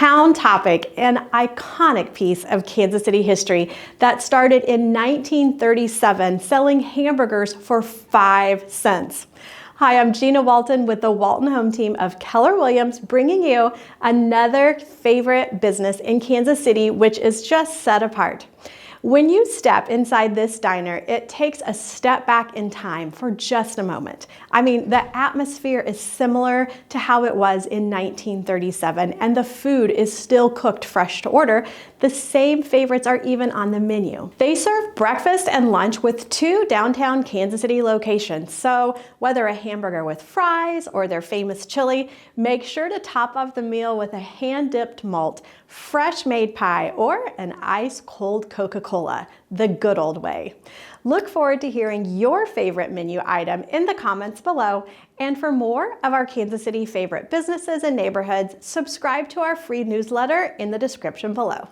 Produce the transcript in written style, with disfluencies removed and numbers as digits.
Pound Topic, an iconic piece of Kansas City history that started in 1937 selling hamburgers for 5 cents. Hi, I'm Gina Walton with the Walton Home Team of Keller Williams, bringing you another favorite business in Kansas City, which is just set apart. When you step inside this diner, it takes a step back in time for just a moment. I mean, the atmosphere is similar to how it was in 1937, and the food is still cooked fresh to order. The same favorites are even on the menu. They serve breakfast and lunch with 2 downtown Kansas City locations. So whether a hamburger with fries or their famous chili, make sure to top off the meal with a hand-dipped malt, fresh made pie, or an ice-cold Coca-Cola, the good old way. Look forward to hearing your favorite menu item in the comments below. And for more of our Kansas City favorite businesses and neighborhoods, subscribe to our free newsletter in the description below.